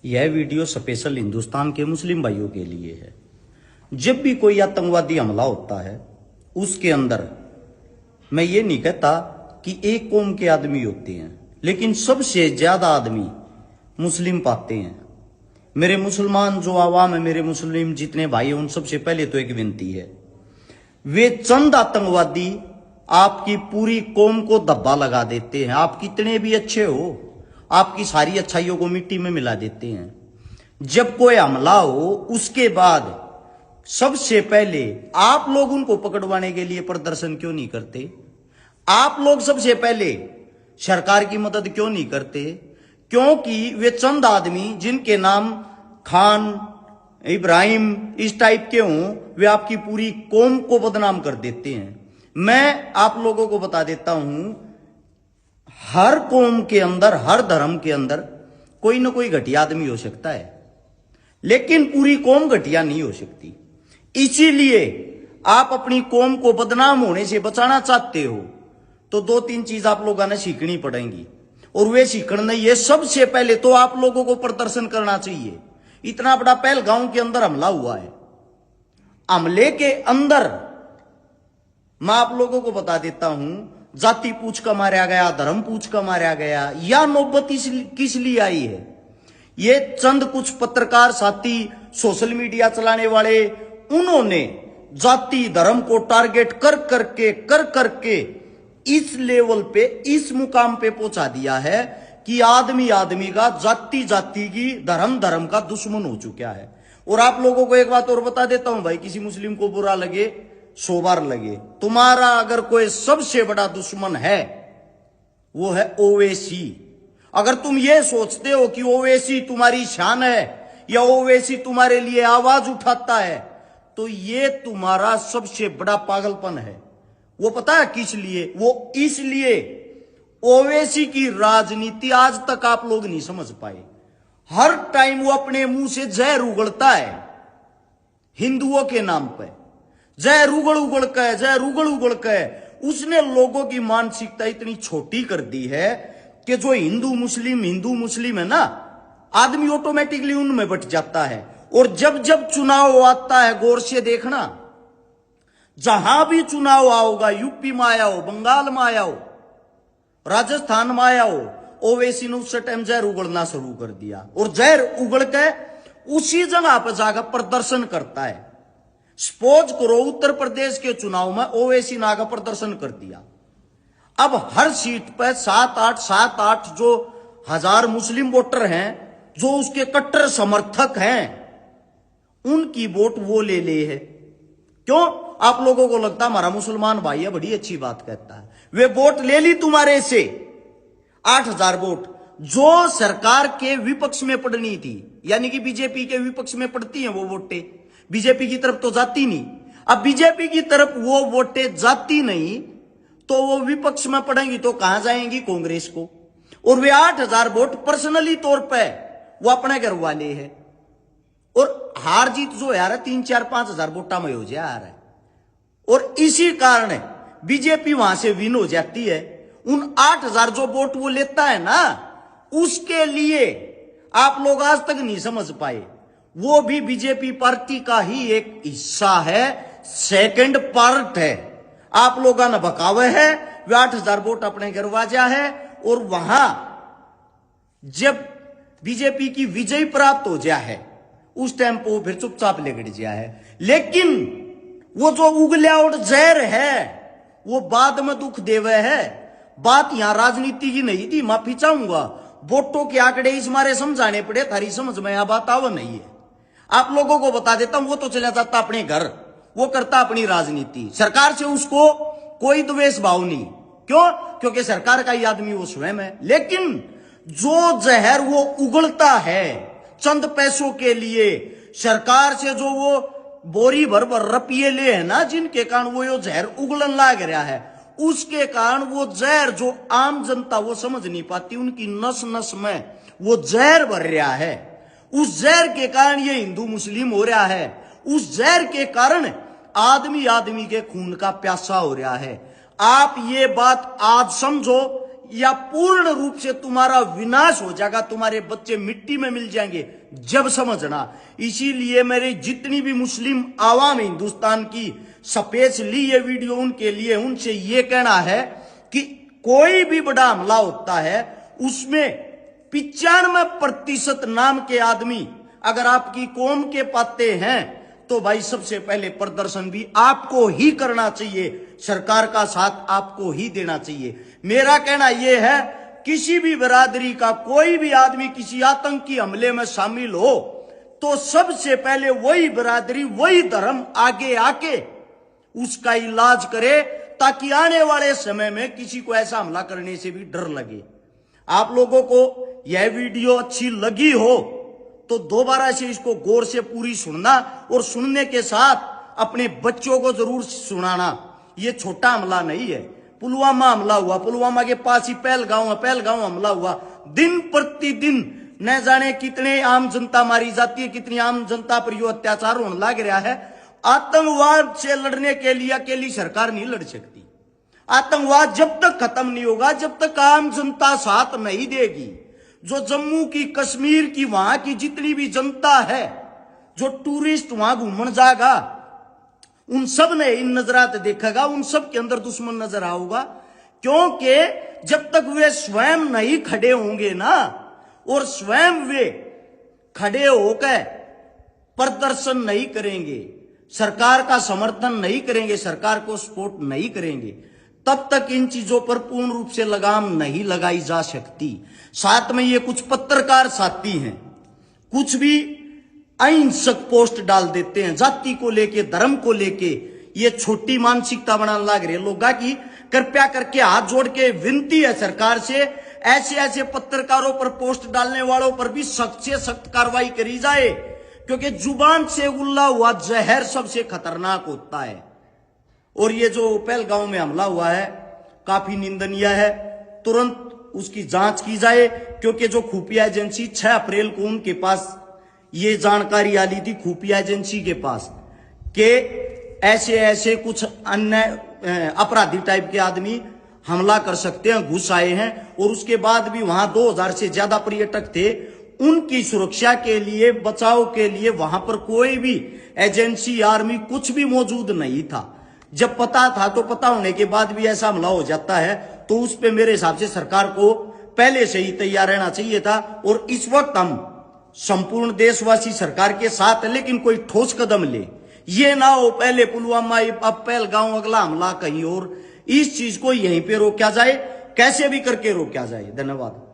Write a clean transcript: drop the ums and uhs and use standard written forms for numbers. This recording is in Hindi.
यह वीडियो स्पेशल हिंदुस्तान के मुस्लिम भाइयों के लिए है। जब भी कोई आतंकवादी हमला होता है उसके अंदर मैं ये नहीं कहता कि एक कौम के आदमी होते हैं, लेकिन सबसे ज्यादा आदमी मुस्लिम पाते हैं। मेरे मुसलमान जो आवाम है, मेरे मुस्लिम जितने भाई हैं, उन सबसे पहले तो एक विनती है, वे चंद आतंकवादी आपकी पूरी कौम को धब्बा लगा देते हैं। आप कितने भी अच्छे हो, आपकी सारी अच्छाइयों को मिट्टी में मिला देते हैं। जब कोई हमला हो उसके बाद सबसे पहले आप लोग उनको पकड़वाने के लिए प्रदर्शन क्यों नहीं करते? आप लोग सबसे पहले सरकार की मदद क्यों नहीं करते? क्योंकि वे चंद आदमी जिनके नाम खान, इब्राहिम इस टाइप के हों, वे आपकी पूरी कौम को बदनाम कर देते हैं। मैं आप लोगों को बता देता हूं, हर कौम के अंदर, हर धर्म के अंदर कोई ना कोई घटिया आदमी हो सकता है, लेकिन पूरी कौम घटिया नहीं हो सकती। इसीलिए आप अपनी कौम को बदनाम होने से बचाना चाहते हो तो दो तीन चीज आप लोगों ने सीखनी पड़ेंगी, और वे सीखना ये सबसे पहले तो आप लोगों को प्रदर्शन करना चाहिए। इतना बड़ा पहलगांव के अंदर हमला हुआ है, हमले के अंदर मैं आप लोगों को बता देता हूं, जाति पूछ कर मारा गया, धर्म पूछ कर मारा गया, या नौबत किस लिए आई है? ये चंद कुछ पत्रकार साथी, सोशल मीडिया चलाने वाले, उन्होंने जाति धर्म को टारगेट कर करके इस लेवल पे, इस मुकाम पे पहुंचा दिया है कि आदमी आदमी का, जाति जाति की, धर्म धर्म का दुश्मन हो चुका है। और आप लोगों को एक बात और बता देता हूं भाई, किसी मुस्लिम को बुरा लगे 100 बार लगे, तुम्हारा अगर कोई सबसे बड़ा दुश्मन है वो है ओवैसी। अगर तुम ये सोचते हो कि ओवैसी तुम्हारी शान है या ओवैसी तुम्हारे लिए आवाज उठाता है, तो ये तुम्हारा सबसे बड़ा पागलपन है। वो पता है किस लिए? वो इसलिए ओवैसी की राजनीति आज तक आप लोग नहीं समझ पाए। हर टाइम वो अपने मुंह से जहर उगलता है हिंदुओं के नाम पे, जहर उगल के उसने लोगों की मानसिकता इतनी छोटी कर दी है कि जो हिंदू मुस्लिम है ना, आदमी ऑटोमेटिकली उनमें बट जाता है। और जब जब चुनाव आता है, गौर से देखना, जहां भी चुनाव आओगा, यूपी में आया हो, बंगाल में आया हो, राजस्थान में आया हो, ओवैसी ने उस टाइम जहर उगलना शुरू कर दिया, और जहर उगल के उसी जगह पर जाकर प्रदर्शन करता है। सपोज करो उत्तर प्रदेश के चुनाव में ओवैसी ने आकर प्रदर्शन कर दिया। अब हर सीट पर 7-8 जो हजार मुस्लिम वोटर हैं, जो उसके कट्टर समर्थक हैं, उनकी वोट वो ले है। क्यों? आप लोगों को लगता हमारा मुसलमान भाई है, बड़ी अच्छी बात कहता है, वे वोट ले ली तुम्हारे से 8000 वोट, जो सरकार के विपक्ष में पड़नी थी, यानी कि बीजेपी के विपक्ष में पड़ती हैं वो वोटें, बीजेपी की तरफ तो जाती नहीं। अब बीजेपी की तरफ वो वोटें जाती नहीं तो वो विपक्ष में पड़ेंगी तो कहां जाएंगी? कांग्रेस को। और वे 8000 वोट पर्सनली तौर पे वो अपने घर वाले हैं, और हार जीत जो यार 3-4-5 वोटा में हो जा रहा है, और इसी कारण बीजेपी वहां से विन हो जाती है। उन 8000 जो वोट वो लेता है ना, उसके लिए आप लोग आज तक नहीं समझ पाए, वो भी बीजेपी पार्टी का ही एक हिस्सा है, सेकंड पार्ट है। आप लोगों ने बकावे है, वे 8000 वोट अपने घर वाजा है, और वहां जब बीजेपी की विजय प्राप्त हो जाए है, उस टाइम पर फिर चुपचाप लेगड़ जाए है। लेकिन वो जो उगल्या और जहर है वो बाद में दुख देवे है। बात यहां राजनीति की नहीं थी, माफी चाहूंगा, वोटों के आंकड़े इस मारे समझाने पड़े, थारी समझ में यह बात आव नहीं है। आप लोगों को बता देता हूं, वो तो चला जाता अपने घर, वो करता अपनी राजनीति, सरकार से उसको कोई द्वेष भाव नहीं। क्यों? क्योंकि सरकार का ही आदमी वो स्वयं है। लेकिन जो जहर वो उगलता है चंद पैसों के लिए, सरकार से जो वो बोरी भर रुपये ले है ना, जिनके कारण वो यो जहर उगलन लाग रहा है, उसके कारण वो जहर जो आम जनता वो समझ नहीं पाती, उनकी नस नस में वो जहर भर रहा है। उस जहर के कारण ये हिंदू मुस्लिम हो रहा है, उस जहर के कारण आदमी आदमी के खून का प्यासा हो रहा है। आप ये बात आज समझो, या पूर्ण रूप से तुम्हारा विनाश हो जाएगा, तुम्हारे बच्चे मिट्टी में मिल जाएंगे, जब समझना। इसीलिए मेरे जितनी भी मुस्लिम आवाम है हिंदुस्तान की, स्पेशली ये वीडियो उनके लिए, उनसे ये कहना है कि कोई भी बड़ा हमला होता है उसमें 95% नाम के आदमी अगर आपकी कौम के पाते हैं तो भाई सबसे पहले प्रदर्शन भी आपको ही करना चाहिए, सरकार का साथ आपको ही देना चाहिए। मेरा कहना यह है, किसी भी बिरादरी का कोई भी आदमी किसी आतंकी हमले में शामिल हो तो सबसे पहले वही बिरादरी, वही धर्म आगे आके उसका इलाज करे, ताकि आने वाले समय में किसी को ऐसा हमला करने से भी डर लगे। आप लोगों को यह वीडियो अच्छी लगी हो तो दोबारा से इसको गौर से पूरी सुनना, और सुनने के साथ अपने बच्चों को जरूर सुनाना। ये छोटा हमला नहीं है, पुलवामा हमला हुआ, पुलवामा के पास ही पहलगांव हमला हुआ। दिन प्रतिदिन न जाने कितने आम जनता मारी जाती है, कितनी आम जनता पर यो अत्याचार होने लग रहा है। आतंकवाद से लड़ने के लिए अकेली सरकार नहीं लड़ सकती। आतंकवाद जब तक खत्म नहीं होगा, जब तक आम जनता साथ नहीं देगी। जो जम्मू की, कश्मीर की, वहां की जितनी भी जनता है, जो टूरिस्ट वहां घूमने जाएगा, उन सब ने इन नजरात देखेगा, उन सब के अंदर दुश्मन नजर आऊगा। क्योंकि जब तक वे स्वयं नहीं खड़े होंगे ना, और स्वयं वे खड़े होकर प्रदर्शन नहीं करेंगे, सरकार का समर्थन नहीं करेंगे, सरकार को सपोर्ट नहीं करेंगे, तब तक इन चीजों पर पूर्ण रूप से लगाम नहीं लगाई जा सकती। साथ में ये कुछ पत्रकार साथी हैं, कुछ भी अहिंसक पोस्ट डाल देते हैं, जाति को लेके, धर्म को लेके। ये छोटी मानसिकता बनाने लग रहे लोगों की। कृपया करके हाथ जोड़ के विनती है सरकार से, ऐसे ऐसे पत्रकारों पर, पोस्ट डालने वालों पर भी सख्त से सख्त कार्रवाई करी जाए, क्योंकि जुबान से उगला हुआ जहर सबसे खतरनाक होता है। और ये जो पहलगांव में हमला हुआ है काफी निंदनीय है, तुरंत उसकी जांच की जाए, क्योंकि जो खुफिया एजेंसी 6 अप्रैल को उनके पास ये जानकारी आ ली थी, खुफिया एजेंसी के पास, कि ऐसे ऐसे कुछ अन्य अपराधी टाइप के आदमी हमला कर सकते हैं, घुस आए हैं। और उसके बाद भी वहां 2000 से ज्यादा पर्यटक थे, उनकी सुरक्षा के लिए, बचाव के लिए वहां पर कोई भी एजेंसी, आर्मी कुछ भी मौजूद नहीं था। जब पता था, तो पता होने के बाद भी ऐसा हमला हो जाता है, तो उस पे मेरे हिसाब से सरकार को पहले से ही तैयार रहना चाहिए था। और इस वक्त हम संपूर्ण देशवासी सरकार के साथ है, लेकिन कोई ठोस कदम ले, ये ना हो पहले पुलवामा, अब पहलगांव, अगला हमला कहीं और। इस चीज को यहीं पे रोका जाए, कैसे भी करके रोका जाए। धन्यवाद।